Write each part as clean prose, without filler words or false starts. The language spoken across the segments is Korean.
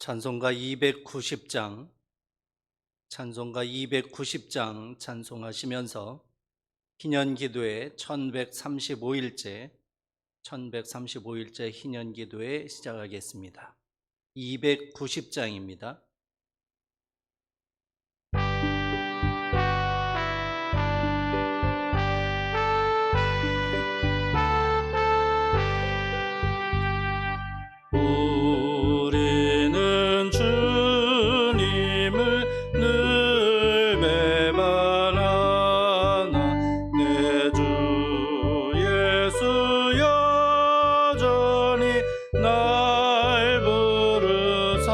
찬송가 290장, 찬송가 290장 찬송하시면서 희년기도회 1135일째 희년기도회 시작하겠습니다. 290장입니다. 우리는 주님을 늘 배반하나 내 주 예수 여전히 날 부르사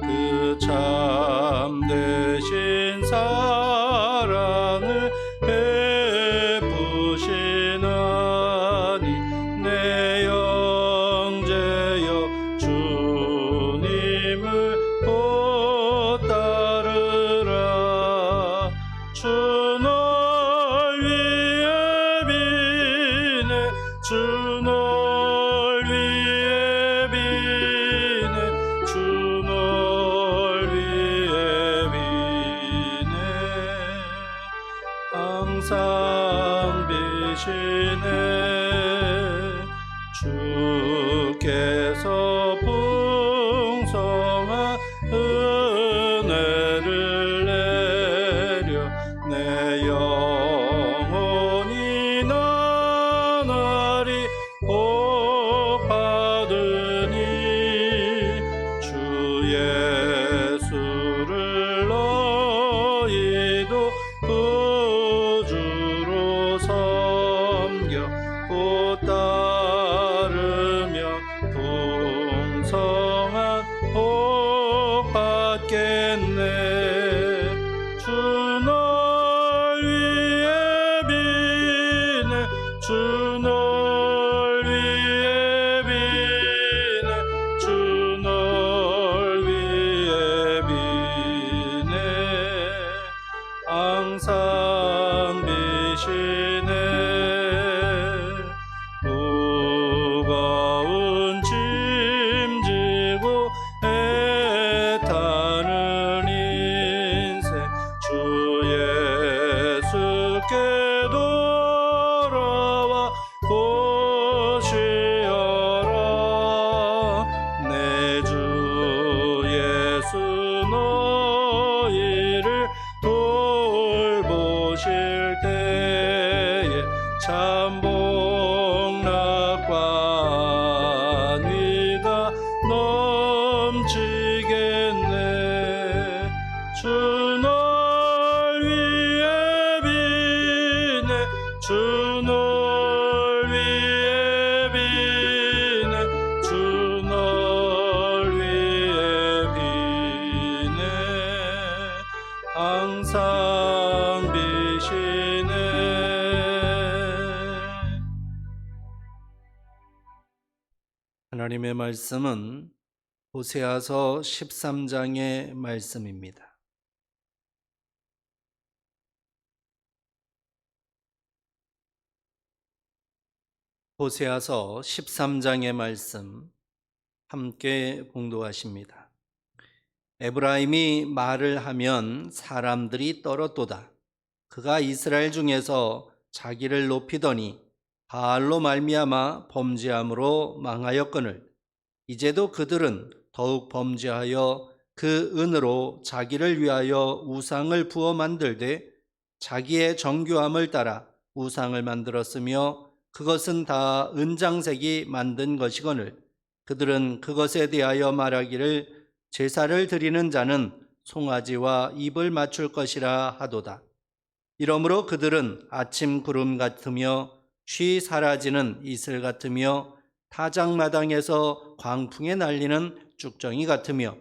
그 참되신 사랑을 베푸시나니 내 영제여 주님을 곧 따르라. 주 널 위해 비네 주 널 위해 비네 주 널 위해 비네 항상 비시네 주께서 풍성한 은혜를 내려 내 영혼이 나날이 복 받으니 주 예수를 너희도 구주로 섬겨 곧 따르며 풍성한 복 받겠네. 주 널 위해 비네 주 널 위해 비네 주 널 위해 비네 항상 비시네 무거운 짐 지고 애타는 인생 주 예수께 돌아와 보시어라. 내 주 예수 너희를 돌보실 때에 참 복락과 안위가 넘치겠네. 주 널 위해 비네 주 널 위해 비네 주 널 위해 비네 항상 비시네. 하나님의 말씀은 호세아서 13장의 말씀입니다. 호세아서 13장의 말씀 함께 봉독하십니다. 에브라임이 말을 하면 사람들이 떨었도다. 그가 이스라엘 중에서 자기를 높이더니 바알로 말미암아 범죄함으로 망하였거늘 이제도 그들은 더욱 범죄하여 그 은으로 자기를 위하여 우상을 부어 만들되 자기의 정교함을 따라 우상을 만들었으며 그것은 다 은장색이 만든 것이거늘 그들은 그것에 대하여 말하기를 제사를 드리는 자는 송아지와 입을 맞출 것이라 하도다. 이러므로 그들은 아침 구름 같으며 쉬 사라지는 이슬 같으며 타작마당에서 광풍에 날리는 쭉정이 같으며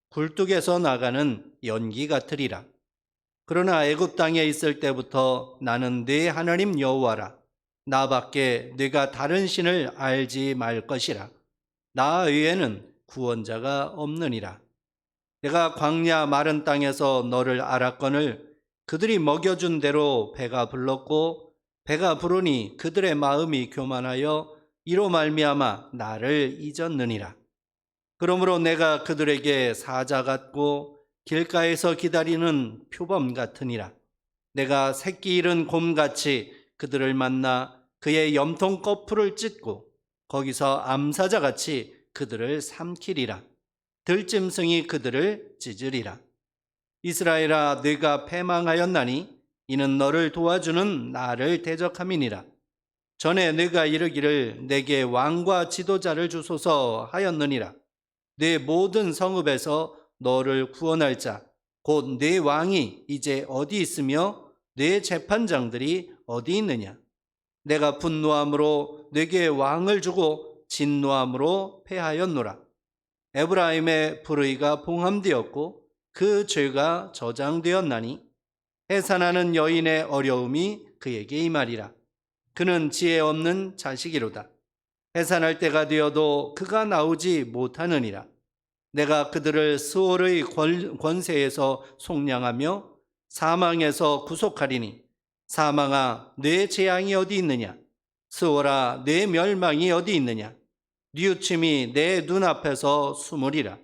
굴뚝에서 나가는 연기 같으리라. 그러나 애굽 땅에 있을 때부터 나는 네 하나님 여호와라. 나밖에 네가 다른 신을 알지 말 것이라. 나 외에는 구원자가 없느니라. 내가 광야 마른 땅에서 너를 알았거늘 그들이 먹여준 대로 배가 불렀고 배가 부르니 그들의 마음이 교만하여 이로 말미암아 나를 잊었느니라. 그러므로 내가 그들에게 사자 같고 길가에서 기다리는 표범 같으니라. 내가 새끼 잃은 곰같이 그들을 만나 그의 염통 거풀을 찢고 거기서 암사자같이 그들을 삼키리라. 들짐승이 그들을 찢으리라. 이스라엘아, 네가 패망하였나니 이는 너를 도와주는 나를 대적함이니라. 전에 네가 이르기를 내게 왕과 지도자를 주소서 하였느니라. 네 모든 성읍에서 너를 구원할 자, 곧 네 왕이 이제 어디 있으며 네 재판장들이 어디 있느냐? 내가 분노함으로 네게 왕을 주고 진노함으로 패하였노라. 에브라임의 불의가 봉함되었고 그 죄가 저장되었나니 해산하는 여인의 어려움이 그에게 임하리라. 그는 지혜 없는 자식이로다. 해산할 때가 되어도 그가 나오지 못하느니라. 내가 그들을 스올의 권세에서 속량하며 사망에서 구속하리니 사망아, 내 재앙이 어디 있느냐? 스올아, 내 멸망이 어디 있느냐? 뉘우침이 내 눈앞에서 숨으리라.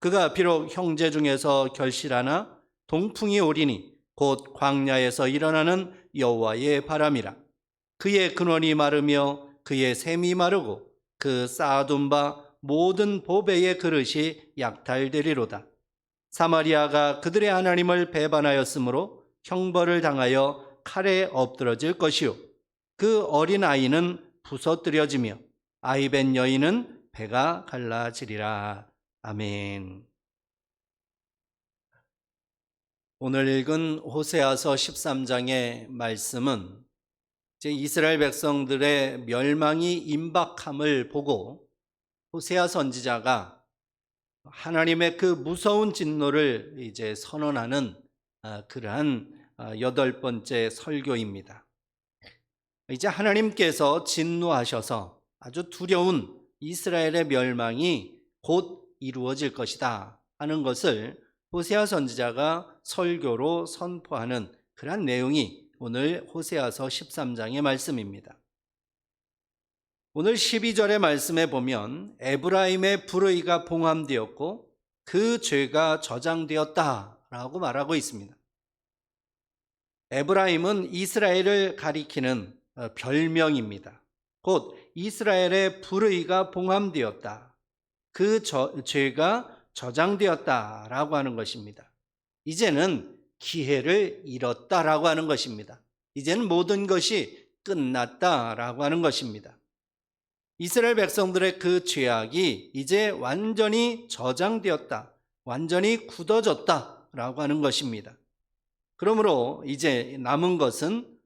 그가 비록 형제 중에서 결실하나 동풍이 오리니 곧 광야에서 일어나는 여호와의 바람이라. 그의 근원이 마르며 그의 샘이 마르고 그 쌓아둔 바 모든 보배의 그릇이 약탈되리로다. 사마리아가 그들의 하나님을 배반하였으므로 형벌을 당하여 칼에 엎드러질 것이요 그 어린 아이는 부서뜨려지며 아이벤 여인은 배가 갈라지리라. 아멘. 오늘 읽은 호세아서 13장의 말씀은 이스라엘 백성들의 멸망이 임박함을 보고 호세아 선지자가 하나님의 그 무서운 진노를 이제 선언하는 그러한 8번째 설교입니다. 이제 하나님께서 진노하셔서 아주 두려운 이스라엘의 멸망이 곧 이루어질 것이다 하는 것을 호세아 선지자가 설교로 선포하는 그러한 내용이 오늘 호세아서 13장의 말씀입니다. 오늘 12절의 말씀에 보면 에브라임의 불의가 봉함되었고 그 죄가 저장되었다라고 말하고 있습니다. 에브라임은 이스라엘을 가리키는 별명입니다. 곧 이스라엘의 불의가 봉함되었다. 그 죄가 저장되었다라고 하는 것입니다. 이제는 기회를 잃었다라고 하는 것입니다. 이제는 모든 것이 끝났다라고 하는 것입니다. 이스라엘 백성들의 그 죄악이 이제 완전히 저장되었다, 완전히 굳어졌다라고 하는 것입니다. 그러므로 이제 남은 것은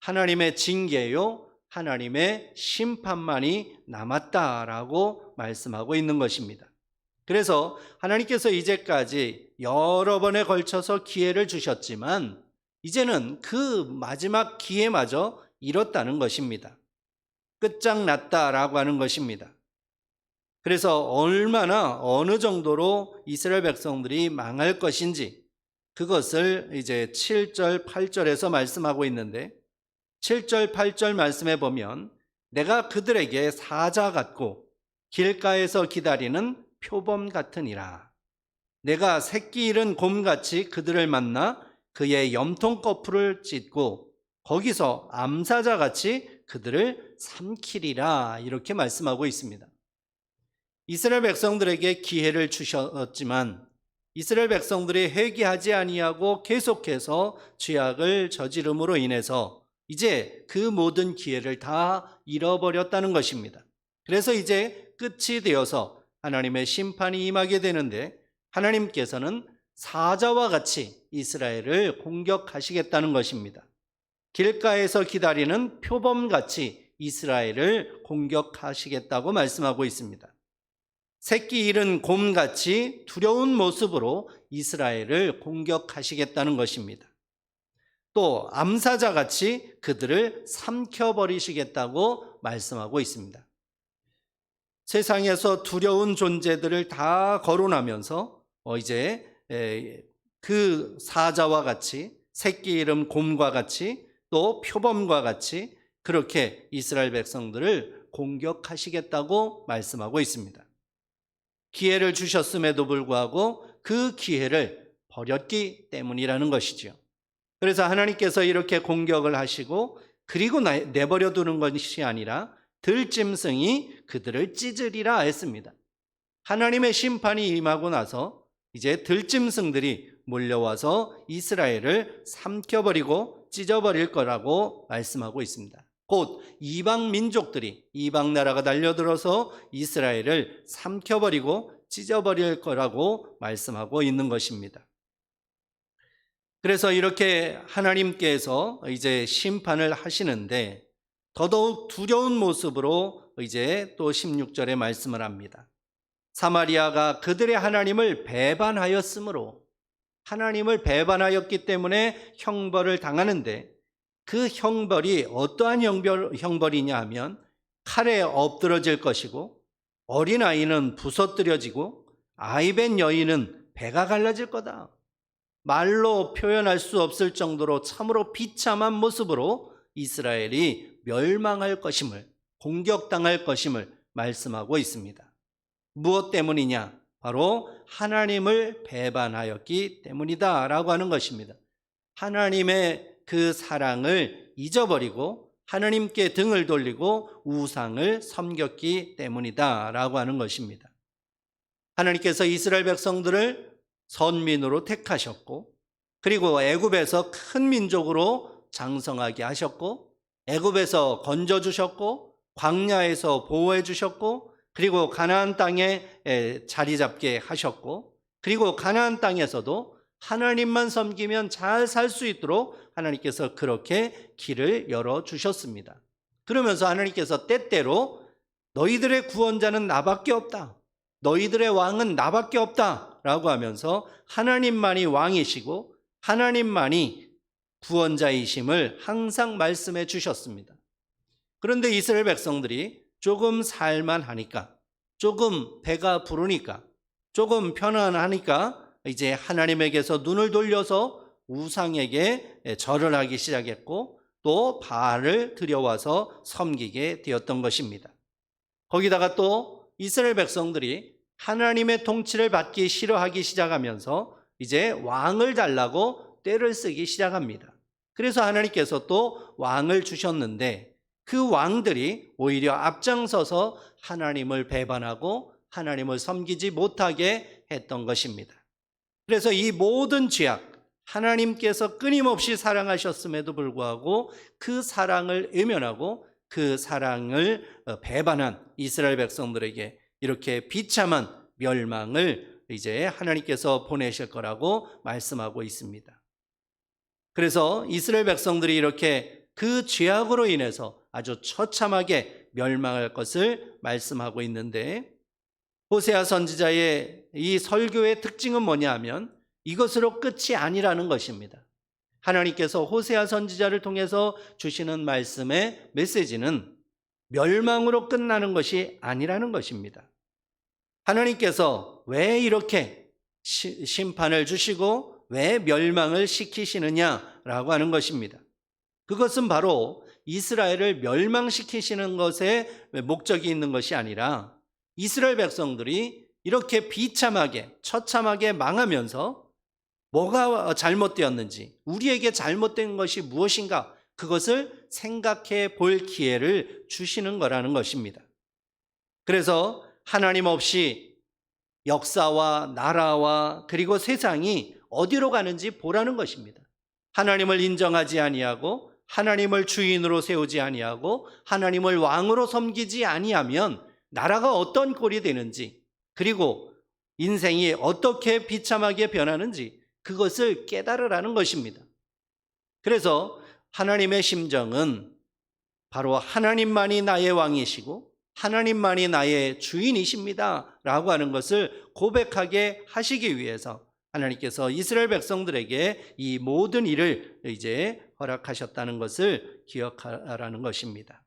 하나님의 징계요, 하나님의 심판만이 남았다라고 말씀하고 있는 것입니다. 그래서 하나님께서 이제까지 여러 번에 걸쳐서 기회를 주셨지만 이제는 그 마지막 기회마저 잃었다는 것입니다. 끝장났다라고 하는 것입니다. 그래서 얼마나 어느 정도로 이스라엘 백성들이 망할 것인지 그것을 이제 7절, 8절에서 말씀하고 있는데 7절, 8절 말씀에 보면 내가 그들에게 사자 같고 길가에서 기다리는 표범 같으니라. 내가 새끼 잃은 곰같이 그들을 만나 그의 염통 거풀을 찢고 거기서 암사자같이 그들을 삼키리라. 이렇게 말씀하고 있습니다. 이스라엘 백성들에게 기회를 주셨지만 이스라엘 백성들이 회개하지 아니하고 계속해서 죄악을 저지름으로 인해서 이제 그 모든 기회를 다 잃어버렸다는 것입니다. 그래서 이제 끝이 되어서 하나님의 심판이 임하게 되는데 하나님께서는 사자와 같이 이스라엘을 공격하시겠다는 것입니다. 길가에서 기다리는 표범같이 이스라엘을 공격하시겠다고 말씀하고 있습니다. 새끼 잃은 곰같이 두려운 모습으로 이스라엘을 공격하시겠다는 것입니다. 또 암사자같이 그들을 삼켜버리시겠다고 말씀하고 있습니다. 세상에서 두려운 존재들을 다 거론하면서 이제 그 사자와 같이 새끼 잃은 곰과 같이 또 표범과 같이 그렇게 이스라엘 백성들을 공격하시겠다고 말씀하고 있습니다. 기회를 주셨음에도 불구하고 그 기회를 버렸기 때문이라는 것이죠. 그래서 하나님께서 이렇게 공격을 하시고 그리고 내버려 두는 것이 아니라 들짐승이 그들을 찢으리라 했습니다. 하나님의 심판이 임하고 나서 이제 들짐승들이 몰려와서 이스라엘을 삼켜버리고 찢어버릴 거라고 말씀하고 있습니다. 곧 이방 민족들이, 이방 나라가 달려들어서 이스라엘을 삼켜버리고 찢어버릴 거라고 말씀하고 있는 것입니다. 그래서 이렇게 하나님께서 이제 심판을 하시는데 더더욱 두려운 모습으로 이제 또 16절에 말씀을 합니다. 사마리아가 그들의 하나님을 배반하였으므로, 하나님을 배반하였기 때문에 형벌을 당하는데 그 형벌이 어떠한 형벌이냐 하면 칼에 엎드러질 것이고 어린아이는 부서뜨려지고 아이벤 여인은 배가 갈라질 거다. 말로 표현할 수 없을 정도로 참으로 비참한 모습으로 이스라엘이 멸망할 것임을, 공격당할 것임을 말씀하고 있습니다. 무엇 때문이냐? 바로 하나님을 배반하였기 때문이다 라고 하는 것입니다. 하나님의 그 사랑을 잊어버리고 하나님께 등을 돌리고 우상을 섬겼기 때문이다 라고 하는 것입니다. 하나님께서 이스라엘 백성들을 선민으로 택하셨고 그리고 애굽에서 큰 민족으로 장성하게 하셨고 애굽에서 건져주셨고 광야에서 보호해 주셨고 그리고 가나안 땅에 자리 잡게 하셨고 그리고 가나안 땅에서도 하나님만 섬기면 잘 살 수 있도록 하나님께서 그렇게 길을 열어주셨습니다. 그러면서 하나님께서 때때로 너희들의 구원자는 나밖에 없다, 너희들의 왕은 나밖에 없다 라고 하면서 하나님만이 왕이시고 하나님만이 구원자이심을 항상 말씀해 주셨습니다. 그런데 이스라엘 백성들이 조금 살만하니까, 조금 배가 부르니까, 조금 편안하니까 이제 하나님에게서 눈을 돌려서 우상에게 절을 하기 시작했고 또 바알을 들여와서 섬기게 되었던 것입니다. 거기다가 또 이스라엘 백성들이 하나님의 통치를 받기 싫어하기 시작하면서 이제 왕을 달라고 떼를 쓰기 시작합니다. 그래서 하나님께서 또 왕을 주셨는데 그 왕들이 오히려 앞장서서 하나님을 배반하고 하나님을 섬기지 못하게 했던 것입니다. 그래서 이 모든 죄악, 하나님께서 끊임없이 사랑하셨음에도 불구하고 그 사랑을 외면하고 그 사랑을 배반한 이스라엘 백성들에게 이렇게 비참한 멸망을 이제 하나님께서 보내실 거라고 말씀하고 있습니다. 그래서 이스라엘 백성들이 이렇게 그 죄악으로 인해서 아주 처참하게 멸망할 것을 말씀하고 있는데 호세아 선지자의 이 설교의 특징은 뭐냐 하면 이것으로 끝이 아니라는 것입니다. 하나님께서 호세아 선지자를 통해서 주시는 말씀의 메시지는 멸망으로 끝나는 것이 아니라는 것입니다. 하나님께서 왜 이렇게 심판을 주시고 왜 멸망을 시키시느냐라고 하는 것입니다. 그것은 바로 이스라엘을 멸망시키시는 것에 목적이 있는 것이 아니라 이스라엘 백성들이 이렇게 비참하게 처참하게 망하면서 뭐가 잘못되었는지, 우리에게 잘못된 것이 무엇인가, 그것을 생각해 볼 기회를 주시는 거라는 것입니다. 그래서 하나님 없이 역사와 나라와 그리고 세상이 어디로 가는지 보라는 것입니다. 하나님을 인정하지 아니하고 하나님을 주인으로 세우지 아니하고 하나님을 왕으로 섬기지 아니하면 나라가 어떤 꼴이 되는지 그리고 인생이 어떻게 비참하게 변하는지 그것을 깨달으라는 것입니다. 그래서 하나님의 심정은 바로 하나님만이 나의 왕이시고 하나님만이 나의 주인이십니다 라고 하는 것을 고백하게 하시기 위해서 하나님께서 이스라엘 백성들에게 이 모든 일을 이제 허락하셨다는 것을 기억하라는 것입니다.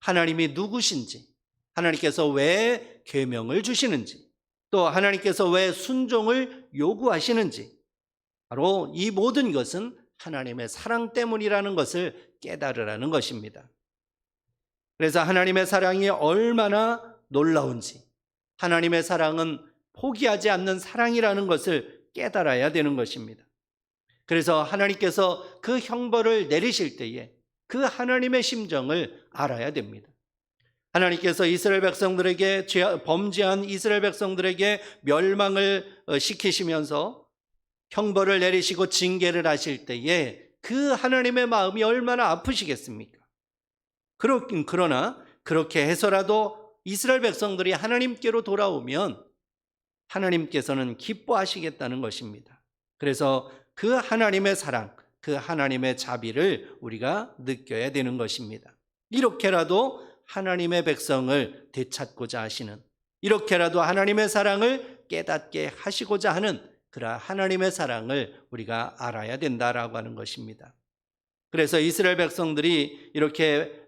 하나님이 누구신지, 하나님께서 왜 계명을 주시는지, 또 하나님께서 왜 순종을 요구하시는지, 바로 이 모든 것은 하나님의 사랑 때문이라는 것을 깨달으라는 것입니다. 그래서 하나님의 사랑이 얼마나 놀라운지, 하나님의 사랑은 포기하지 않는 사랑이라는 것을 깨달아야 되는 것입니다. 그래서 하나님께서 그 형벌을 내리실 때에 그 하나님의 심정을 알아야 됩니다. 하나님께서 이스라엘 백성들에게 범죄한 이스라엘 백성들에게 멸망을 시키시면서 형벌을 내리시고 징계를 하실 때에 그 하나님의 마음이 얼마나 아프시겠습니까? 그러나 그렇게 해서라도 이스라엘 백성들이 하나님께로 돌아오면 하나님께서는 기뻐하시겠다는 것입니다. 그래서 그 하나님의 사랑, 그 하나님의 자비를 우리가 느껴야 되는 것입니다. 이렇게라도 하나님의 백성을 되찾고자 하시는, 이렇게라도 하나님의 사랑을 깨닫게 하시고자 하는 그러한 하나님의 사랑을 우리가 알아야 된다라고 하는 것입니다. 그래서 이스라엘 백성들이 이렇게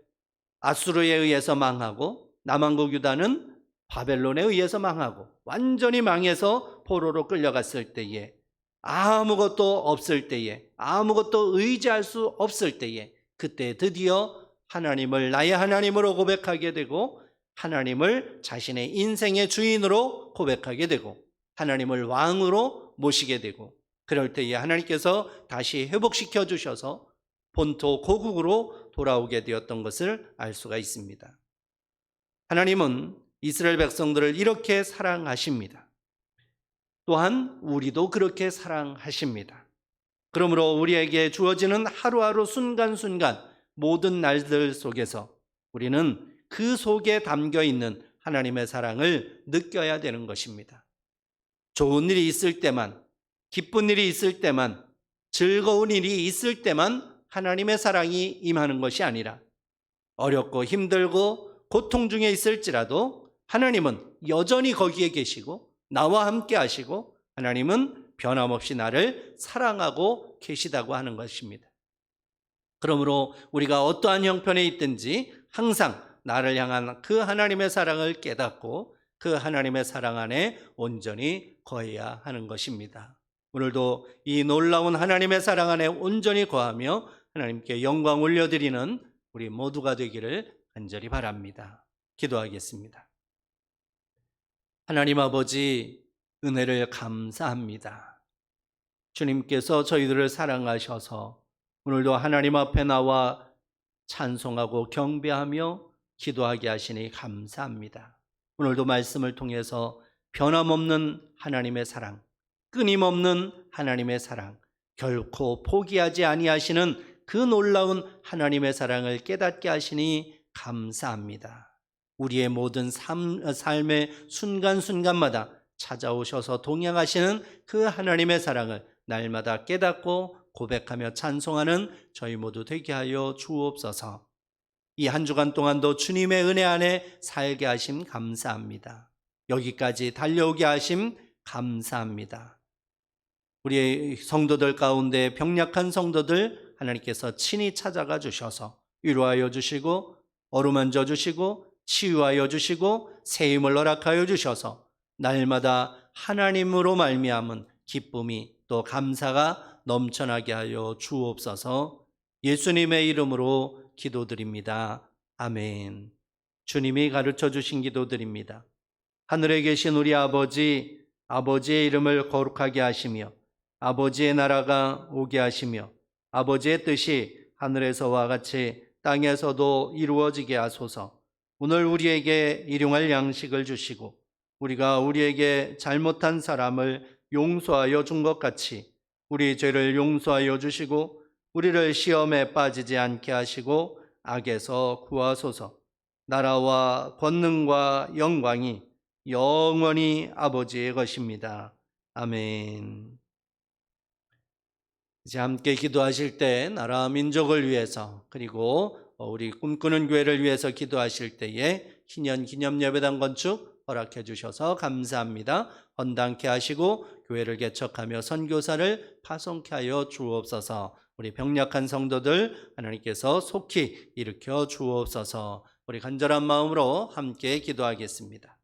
아수르에 의해서 망하고 남왕국 유다는 바벨론에 의해서 망하고 완전히 망해서 포로로 끌려갔을 때에 아무것도 없을 때에 아무것도 의지할 수 없을 때에 그때 드디어 하나님을 나의 하나님으로 고백하게 되고 하나님을 자신의 인생의 주인으로 고백하게 되고 하나님을 왕으로 모시게 되고 그럴 때에 하나님께서 다시 회복시켜 주셔서 본토 고국으로 돌아오게 되었던 것을 알 수가 있습니다. 하나님은 이스라엘 백성들을 이렇게 사랑하십니다. 또한 우리도 그렇게 사랑하십니다. 그러므로 우리에게 주어지는 하루하루 순간순간 모든 날들 속에서 우리는 그 속에 담겨 있는 하나님의 사랑을 느껴야 되는 것입니다. 좋은 일이 있을 때만, 기쁜 일이 있을 때만, 즐거운 일이 있을 때만 하나님의 사랑이 임하는 것이 아니라 어렵고 힘들고 고통 중에 있을지라도 하나님은 여전히 거기에 계시고 나와 함께 하시고 하나님은 변함없이 나를 사랑하고 계시다고 하는 것입니다. 그러므로 우리가 어떠한 형편에 있든지 항상 나를 향한 그 하나님의 사랑을 깨닫고 그 하나님의 사랑 안에 온전히 거해야 하는 것입니다. 오늘도 이 놀라운 하나님의 사랑 안에 온전히 거하며 하나님께 영광 올려드리는 우리 모두가 되기를 간절히 바랍니다. 기도하겠습니다. 하나님 아버지, 은혜를 감사합니다. 주님께서 저희들을 사랑하셔서 오늘도 하나님 앞에 나와 찬송하고 경배하며 기도하게 하시니 감사합니다. 오늘도 말씀을 통해서 변함없는 하나님의 사랑, 끊임없는 하나님의 사랑, 결코 포기하지 아니하시는 그 놀라운 하나님의 사랑을 깨닫게 하시니 감사합니다. 우리의 모든 삶의 순간순간마다 찾아오셔서 동행하시는 그 하나님의 사랑을 날마다 깨닫고 고백하며 찬송하는 저희 모두 되게 하여 주옵소서. 이 한 주간 동안도 주님의 은혜 안에 살게 하심 감사합니다. 여기까지 달려오게 하심 감사합니다. 우리의 성도들 가운데 병약한 성도들 하나님께서 친히 찾아가 주셔서 위로하여 주시고 어루만져 주시고 치유하여 주시고 새 힘을 허락하여 주셔서 날마다 하나님으로 말미암은 기쁨이 또 감사가 넘쳐나게 하여 주옵소서. 예수님의 이름으로 기도드립니다. 아멘. 주님이 가르쳐 주신 기도드립니다. 하늘에 계신 우리 아버지, 아버지의 이름을 거룩하게 하시며 아버지의 나라가 오게 하시며 아버지의 뜻이 하늘에서와 같이 땅에서도 이루어지게 하소서. 오늘 우리에게 일용할 양식을 주시고 우리가 우리에게 잘못한 사람을 용서하여 준 것 같이 우리 죄를 용서하여 주시고 우리를 시험에 빠지지 않게 하시고 악에서 구하소서. 나라와 권능과 영광이 영원히 아버지의 것입니다. 아멘. 이제 함께 기도하실 때 나라 민족을 위해서 그리고 우리 꿈꾸는 교회를 위해서 기도하실 때에 희년 기념 예배당 건축 허락해 주셔서 감사합니다. 헌당케 하시고 교회를 개척하며 선교사를 파송케 하여 주옵소서. 우리 병약한 성도들 하나님께서 속히 일으켜 주옵소서. 우리 간절한 마음으로 함께 기도하겠습니다.